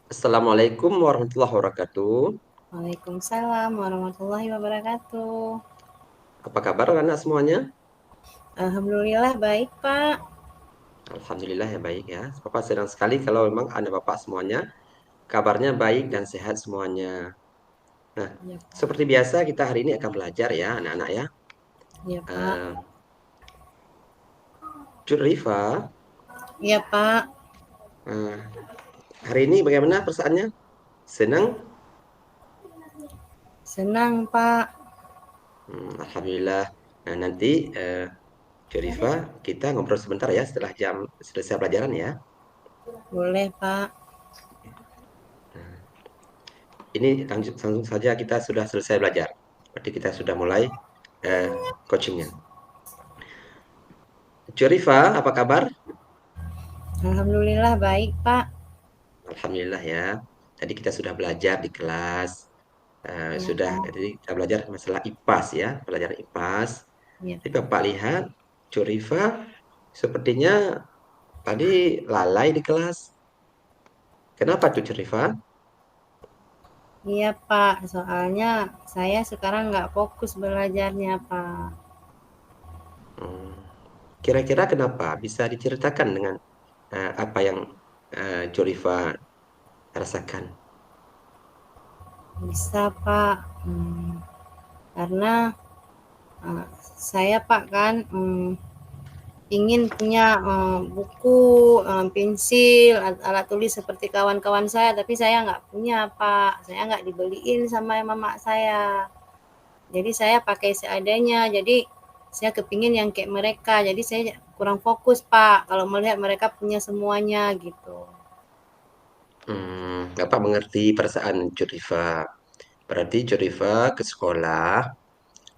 Assalamualaikum warahmatullahi wabarakatuh. Waalaikumsalam warahmatullahi wabarakatuh. Apa kabar anak semuanya? Alhamdulillah baik, Pak. Alhamdulillah ya baik ya. Bapak senang sekali kalau memang anak bapak semuanya kabarnya baik dan sehat semuanya. Nah, Iya, seperti Pak. biasa kita hari ini akan belajar ya anak-anak ya. Iya, Pak. Eh, Cuk Rifa, Iya, Pak. eh, hari ini bagaimana perasaannya? Senang? Senang, Pak. Alhamdulillah. Nah, nanti Cuk Rifa kita ngobrol sebentar ya setelah jam selesai pelajaran ya. Boleh, Pak. Ini langsung saja kita sudah selesai belajar. Berarti kita sudah mulai eh, coachingnya. Curifa, apa kabar? Alhamdulillah baik, Pak. Alhamdulillah ya. Tadi kita sudah belajar di kelas. Iya, Sudah, Pak. jadi kita belajar masalah IPAS ya, pelajaran IPAS. Iya, Tapi Pak. Bapak lihat, Curifa sepertinya tadi lalai di kelas. Kenapa tuh Curifa? Iya, Pak. Soalnya saya sekarang nggak fokus belajarnya, Pak. Hmm, Kira-kira kenapa? Bisa diceritakan dengan apa yang Curifa rasakan? Bisa, Pak. Karena eh, saya, Pak, kan ingin punya buku, pensil, alat tulis seperti kawan-kawan saya, tapi saya nggak punya, Pak. Saya nggak dibeliin sama mama saya. Jadi saya pakai seadanya. Jadi saya kepingin yang kayak mereka. Jadi saya kurang fokus, Pak, kalau melihat mereka punya semuanya gitu. Bapak mengerti perasaan Curifa. Berarti Curifa ke sekolah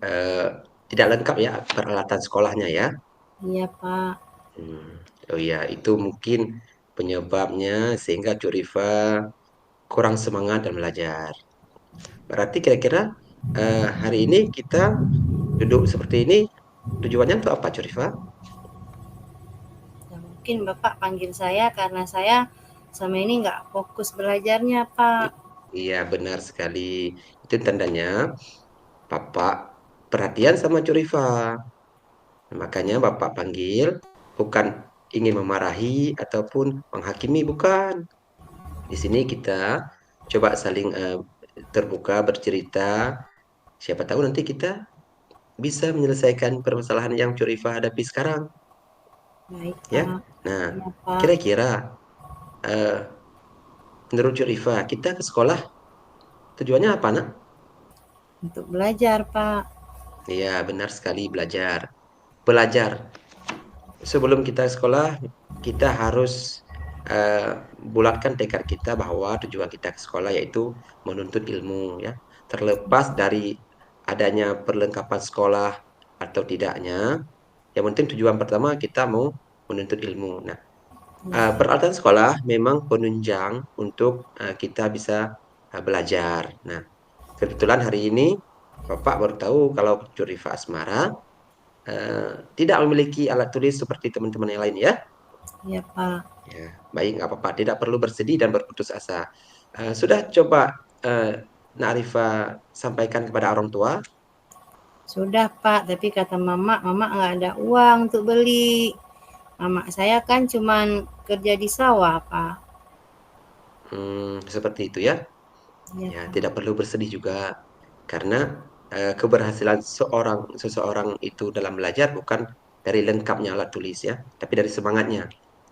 eh, tidak lengkap ya peralatan sekolahnya ya. Iya, Pak. Hmm. Oh ya, itu mungkin penyebabnya sehingga Cuk Rifa kurang semangat dan belajar. Berarti kira-kira hari ini kita duduk seperti ini tujuannya untuk apa, Cuk Rifa? Ya, mungkin Bapak panggil saya karena saya sama ini nggak fokus belajarnya, Pak. Iya, benar sekali. Itu tandanya Bapak perhatian sama Cuk Rifa. Makanya Bapak panggil bukan ingin memarahi ataupun menghakimi, bukan. Di sini kita coba saling terbuka bercerita. Siapa tahu nanti kita bisa menyelesaikan permasalahan yang Curifa hadapi sekarang, Baik, ya. Pak. Nah, Iya, Pak. kira-kira eh, menurut Curifa kita ke sekolah tujuannya apa, nak? Untuk belajar, Pak. Iya, benar sekali belajar. Belajar. Sebelum kita sekolah, kita harus eh, bulatkan tekad kita bahwa tujuan kita ke sekolah yaitu menuntut ilmu, ya. Terlepas dari adanya perlengkapan sekolah atau tidaknya, yang penting tujuan pertama kita mau menuntut ilmu. Nah, Iya, Pak. peralatan sekolah memang penunjang untuk kita bisa belajar. Nah, kebetulan hari ini Bapak baru tahu kalau Curifa Asmara tidak memiliki alat tulis seperti teman-teman yang lain ya. Iya, Pak. Ya, baik, nggak apa-apa. Tidak perlu bersedih dan berputus asa. Sudah coba eh, Nak Arifa sampaikan kepada orang tua? Sudah, Pak, tapi kata mama nggak ada uang untuk beli. Mama saya kan cuman kerja di sawah, Pak. Seperti itu ya. Iya, Ya, Pak. tidak perlu bersedih juga karena keberhasilan seseorang itu dalam belajar bukan dari lengkapnya alat tulis ya, tapi dari semangatnya.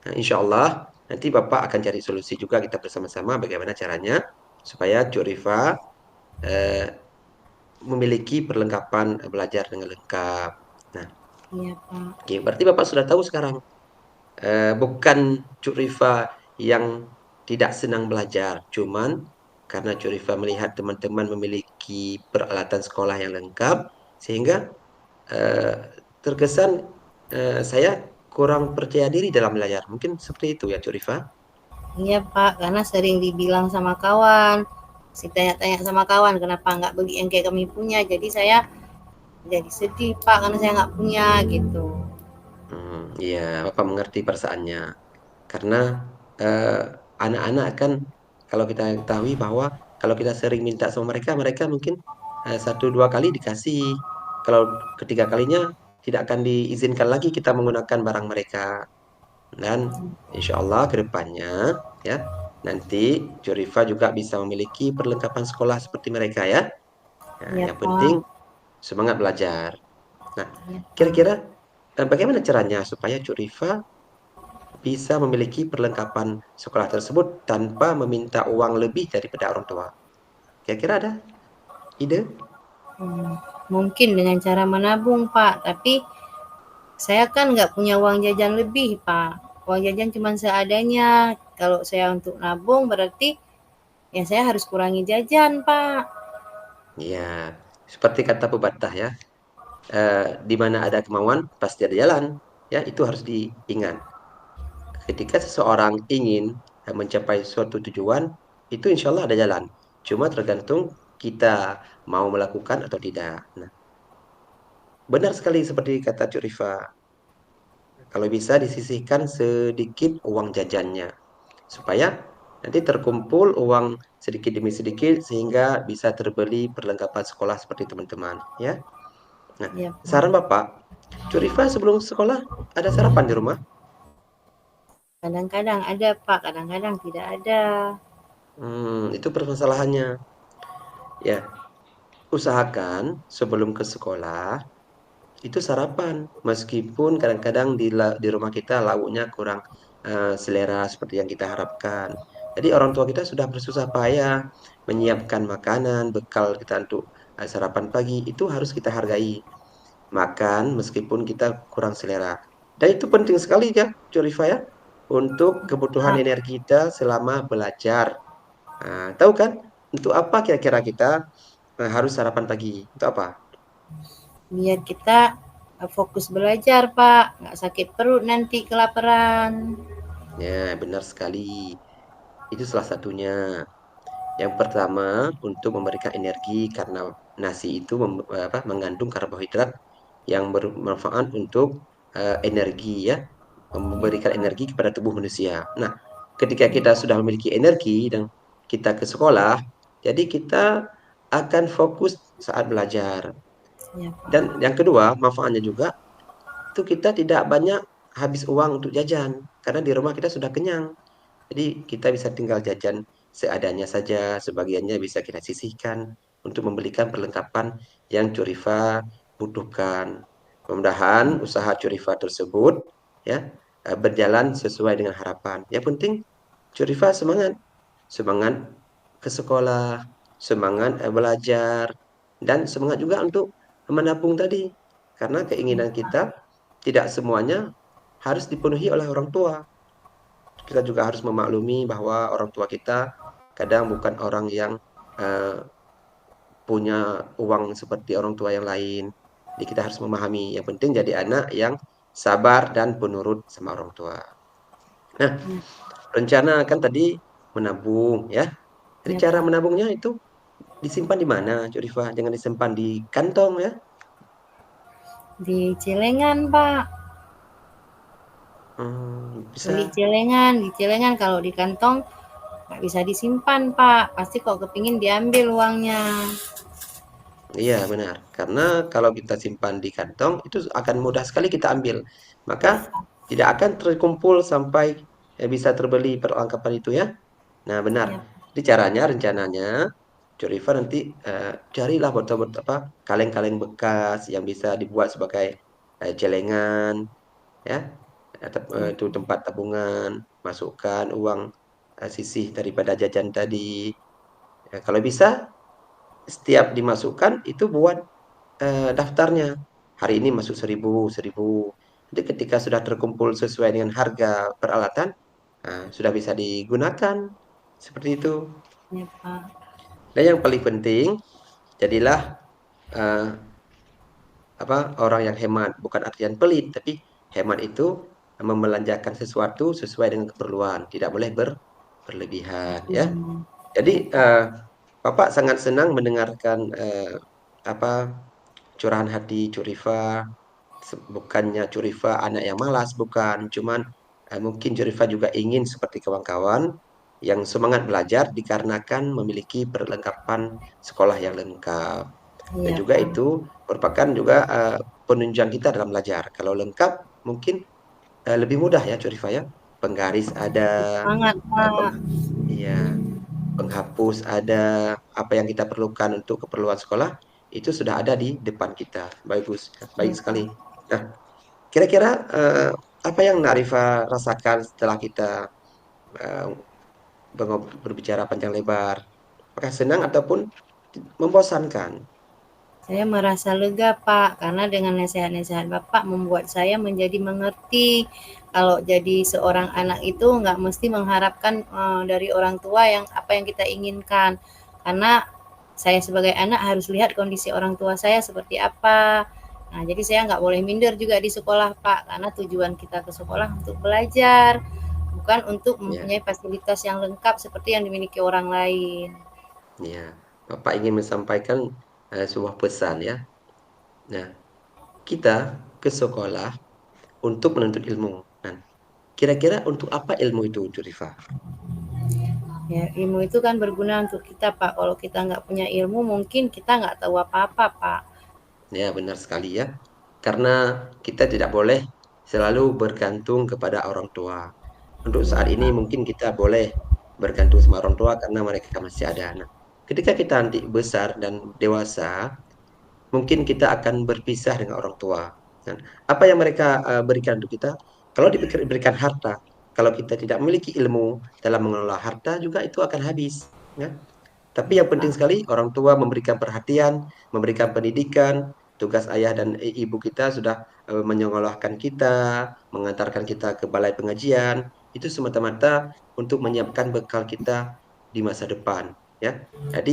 Nah, insya Allah nanti Bapak akan cari solusi juga kita bersama-sama bagaimana caranya supaya Cuk Rifa eh, memiliki perlengkapan belajar dengan lengkap. Nah, Iya, Pak. oke, berarti Bapak sudah tahu sekarang bukan Cuk Rifa yang tidak senang belajar, cuman karena Cuk Rifa melihat teman-teman memiliki peralatan sekolah yang lengkap, sehingga eh, terkesan saya kurang percaya diri dalam belajar. Mungkin seperti itu ya, Cuk Rifa. Iya, Pak, karena sering dibilang sama kawan, si tanya-tanya sama kawan, kenapa nggak beli yang kayak kami punya. Jadi saya jadi sedih, Pak, karena saya nggak punya gitu. Iya, Bapak mengerti perasaannya. Karena eh, anak-anak kan Kalau kita ketahui bahwa kalau kita sering minta sama mereka, mereka mungkin satu dua kali dikasih. Kalau ketiga kalinya tidak akan diizinkan lagi kita menggunakan barang mereka. Dan insya Allah ke depannya ya nanti Jurifa juga bisa memiliki perlengkapan sekolah seperti mereka ya. Nah, Iya, yang penting Pak. semangat belajar. Nah, Iya, kira-kira Pak. bagaimana caranya supaya Jurifa bisa memiliki perlengkapan sekolah tersebut tanpa meminta uang lebih daripada orang tua? Kira-kira ada ide? Hmm, mungkin dengan cara menabung, Pak, tapi saya kan nggak punya uang jajan lebih, Pak. Uang jajan cuma seadanya. Kalau saya untuk nabung berarti ya saya harus kurangi jajan, Pak. Ya, seperti kata pepatah ya, di mana ada kemauan pasti ada jalan. Ya, itu harus diingat. Ketika seseorang ingin mencapai suatu tujuan, itu insya Allah ada jalan. Cuma tergantung kita mau melakukan atau tidak. Nah, benar sekali seperti kata Cuk Rifa. Kalau bisa disisihkan sedikit uang jajannya. Supaya nanti terkumpul uang sedikit demi sedikit sehingga bisa terbeli perlengkapan sekolah seperti teman-teman. Ya. Nah, Iya, saran Pak. Bapak, Cuk Rifa sebelum sekolah ada sarapan di rumah? Kadang-kadang ada, Pak, kadang-kadang tidak ada. Itu permasalahannya. Ya, usahakan sebelum ke sekolah itu sarapan. Meskipun kadang-kadang di rumah kita lauknya kurang selera seperti yang kita harapkan. Jadi orang tua kita sudah bersusah payah menyiapkan makanan, bekal kita untuk sarapan pagi. Itu harus kita hargai. Makan meskipun kita kurang selera. Dan itu penting sekali ya, Curifa ya, untuk kebutuhan Pak, energi kita selama belajar. Tahu kan, untuk apa kira-kira kita harus sarapan pagi? Untuk apa? biar kita fokus belajar, Pak. Nggak sakit perut nanti kelaparan. Ya, benar sekali. Itu salah satunya. Yang pertama, untuk memberikan energi karena nasi itu mengandung karbohidrat yang bermanfaat untuk energi ya, Ya, memberikan Pak. energi kepada tubuh manusia. Nah, ketika kita sudah memiliki energi dan kita ke sekolah, jadi kita akan fokus saat belajar. Ya, Dan Pak. yang kedua, manfaatnya juga itu kita tidak banyak habis uang untuk jajan karena di rumah kita sudah kenyang. Jadi kita bisa tinggal jajan seadanya saja, sebagiannya bisa kita sisihkan untuk membelikan perlengkapan yang Curifa butuhkan. Mudah-mudahan usaha Curifa tersebut ya berjalan sesuai dengan harapan. Yang penting Curifa semangat, semangat ke sekolah, semangat belajar, dan semangat juga untuk menabung tadi. Karena Ya, keinginan kita tidak semuanya harus dipenuhi oleh orang tua. Kita juga harus memaklumi bahwa orang tua kita kadang bukan orang yang eh, punya uang seperti orang tua yang lain. Jadi kita harus memahami. Yang penting jadi anak yang sabar dan penurut sama orang tua. Nah, rencana kan tadi menabung ya. Jadi ya, cara Pak. menabungnya itu disimpan di mana, Cuk Rifa? Jangan disimpan di kantong ya. Di celengan, Pak. Beli Bisa. celengan, di celengan kalau di kantong nggak bisa disimpan, Pak. Pasti kok kepingin diambil uangnya. Iya, benar. Karena kalau kita simpan di kantong, itu akan mudah sekali kita ambil. Maka Ya, tidak akan terkumpul sampai bisa terbeli perlengkapan itu ya. Nah, benar. ya, Jadi caranya, rencananya, Jorifa nanti carilah botol-botol apa kaleng-kaleng bekas yang bisa dibuat sebagai celengan, ya. ya, Itu tempat tabungan, masukkan uang sisih daripada jajan tadi. Ya, kalau bisa, setiap dimasukkan itu buat daftarnya. Hari ini masuk 1.000, 1.000. Jadi ketika sudah terkumpul sesuai dengan harga peralatan, sudah bisa digunakan. Seperti itu. ya, Pak. Dan yang paling penting, jadilah eh, orang yang hemat. Bukan artian pelit, tapi hemat itu membelanjakan sesuatu sesuai dengan keperluan. Tidak boleh berlebihan, ya. Jadi Ya, Pak. Bapak sangat senang mendengarkan apa curahan hati Curifa. Bukannya Curifa anak yang malas, bukan. Cuman mungkin Curifa juga ingin seperti kawan-kawan yang semangat belajar dikarenakan memiliki perlengkapan sekolah yang lengkap. Dan Iya, juga Pak. itu merupakan juga penunjang kita dalam belajar. Kalau lengkap mungkin lebih mudah ya Cuk Rifa ya. Penggaris ada, Semangat, eh, Pak. peng, ya, penghapus ada, apa yang kita perlukan untuk keperluan sekolah itu sudah ada di depan kita. Bagus, baik Iya, sekali. Pak. Nah, kira-kira apa yang Nak Rifa rasakan setelah kita eh, berbicara panjang lebar? Apakah senang ataupun membosankan? Saya merasa lega, Pak, karena dengan nasihat-nasihat Bapak membuat saya menjadi mengerti kalau jadi seorang anak itu nggak mesti mengharapkan dari orang tua yang apa yang kita inginkan. Karena saya sebagai anak harus lihat kondisi orang tua saya seperti apa. Nah, jadi saya nggak boleh minder juga di sekolah, Pak, karena tujuan kita ke sekolah untuk belajar, bukan untuk Ya, mempunyai fasilitas yang lengkap seperti yang dimiliki orang lain. ya. Bapak ingin menyampaikan sebuah pesan ya. Nah, kita ke sekolah untuk menuntut ilmu. Nah, kira-kira untuk apa ilmu itu, Cuk Rifa? Ya, ilmu itu kan berguna untuk kita, Pak. Kalau kita nggak punya ilmu, mungkin kita nggak tahu apa-apa, Pak. Ya, benar sekali ya. Karena kita tidak boleh selalu bergantung kepada orang tua. Untuk Iya, saat ini Pak. mungkin kita boleh bergantung sama orang tua karena mereka masih ada anak. Ketika kita nanti besar dan dewasa, mungkin kita akan berpisah dengan orang tua. Dan apa yang mereka berikan untuk kita? Kalau diberikan harta, kalau kita tidak memiliki ilmu dalam mengelola harta juga itu akan habis. Ya. Tapi Iya, yang penting Pak. sekali orang tua memberikan perhatian, memberikan pendidikan. Tugas ayah dan ibu kita sudah menyekolahkan kita, mengantarkan kita ke balai pengajian. Itu semata-mata untuk menyiapkan bekal kita di masa depan. Ya,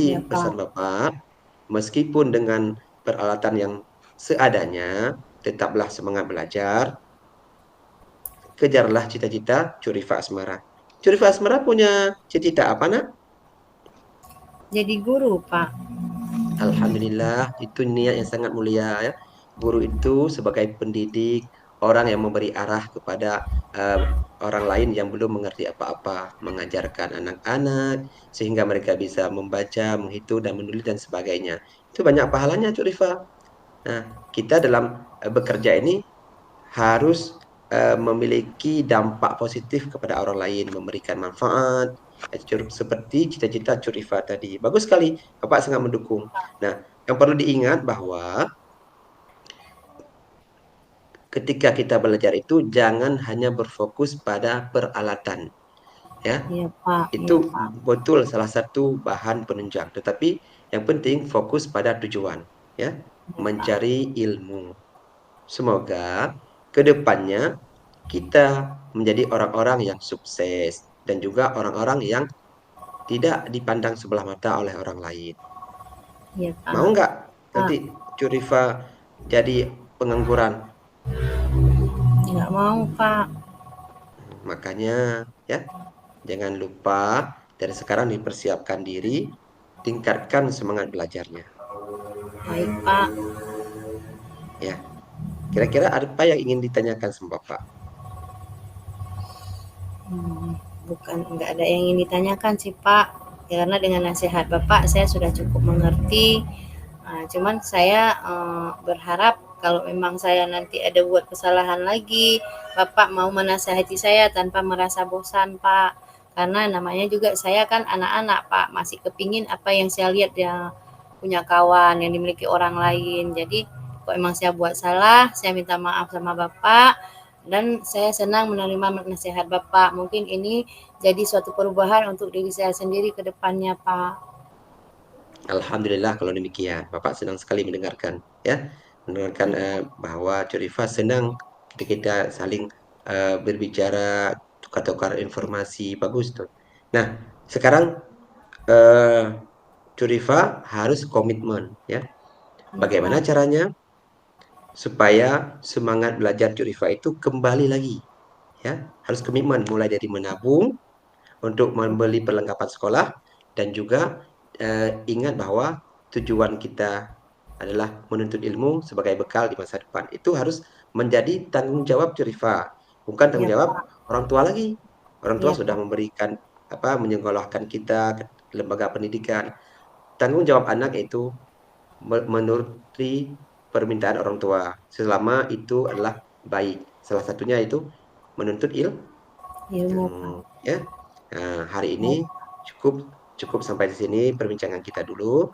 Iya, jadi pesan Pak. Bapak, meskipun dengan peralatan yang seadanya, tetaplah semangat belajar, kejarlah cita-cita Curifa Asmara. Curifa Asmara punya cita-cita apa, nak? Jadi guru, Pak. Alhamdulillah, itu niat yang sangat mulia ya. Guru itu sebagai pendidik, orang yang memberi arah kepada eh, orang lain yang belum mengerti apa-apa, mengajarkan anak-anak sehingga mereka bisa membaca, menghitung dan menulis dan sebagainya. Itu banyak pahalanya, Cuk Rifa. Nah, kita dalam bekerja ini harus memiliki dampak positif kepada orang lain, memberikan manfaat, seperti cita-cita Curifa tadi. Bagus sekali, Bapak sangat mendukung. Nah, yang perlu diingat bahwa ketika kita belajar itu jangan hanya berfokus pada peralatan, ya. Iya, Pak. Itu Iya, Pak. betul salah satu bahan penunjang, tetapi yang penting fokus pada tujuan, ya, Iya, Pak. mencari ilmu. Semoga ke depannya kita menjadi orang-orang yang sukses dan juga orang-orang yang tidak dipandang sebelah mata oleh orang lain. Iya, Mau Pak. nggak Pak, nanti Curifa jadi pengangguran? nggak mau, Pak. Makanya ya, jangan lupa dari sekarang dipersiapkan diri, tingkatkan semangat belajarnya. Baik, Pak. Ya, kira-kira apa yang ingin ditanyakan sama Bapak? Bukan, nggak ada yang ingin ditanyakan sih, Pak. Karena dengan nasihat Bapak, saya sudah cukup mengerti. Cuman saya berharap kalau memang saya nanti ada buat kesalahan lagi, Bapak mau menasihati saya tanpa merasa bosan, Pak. Karena namanya juga saya kan anak-anak, Pak, masih kepingin apa yang saya lihat dia punya kawan yang dimiliki orang lain. Jadi kalau memang saya buat salah, saya minta maaf sama Bapak dan saya senang menerima nasihat Bapak. Mungkin ini jadi suatu perubahan untuk diri saya sendiri ke depannya, Pak. Alhamdulillah kalau demikian. Bapak senang sekali mendengarkan ya. Mendengarkan bahwa Curifa senang ketika kita saling berbicara tukar-tukar informasi bagus tuh. Nah, sekarang eh, Curifa harus komitmen ya. Ya, Bagaimana Pak. caranya supaya semangat belajar Curifa itu kembali lagi ya. Harus komitmen mulai dari menabung untuk membeli perlengkapan sekolah dan juga ingat bahwa tujuan kita adalah menuntut ilmu sebagai bekal di masa depan. Itu harus menjadi tanggung jawab Curifa, bukan tanggung Ya, jawab Pak. orang tua lagi. Orang tua Ya, sudah Pak. memberikan menyekolahkan kita ke lembaga pendidikan. Tanggung jawab anak itu menuruti permintaan orang tua selama itu adalah baik. Salah satunya itu menuntut ilmu Pak. ilmu, ya. Nah, hari ini Baik, cukup cukup sampai di sini perbincangan kita dulu.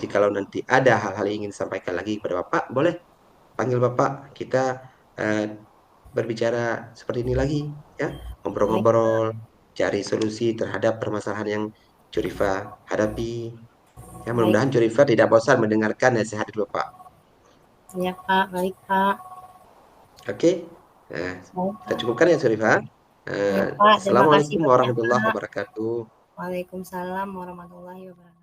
Jikalau nanti ada hal-hal yang ingin disampaikan lagi kepada Bapak, boleh panggil Bapak. Kita eh, berbicara seperti ini lagi, ya, baik, ngobrol-ngobrol, cari solusi terhadap permasalahan yang Curifa hadapi. Ya, baik. mudah-mudahan Curifa tidak bosan mendengarkan nasihat dari Bapak. Ya Pak, baik Pak. Oke, nah, Baik kita Pak. cukupkan ya Curifa. Ya Pak, terima kasih Assalamualaikum banyak warahmatullahi Pak. wabarakatuh. Waalaikumsalam warahmatullahi wabarakatuh.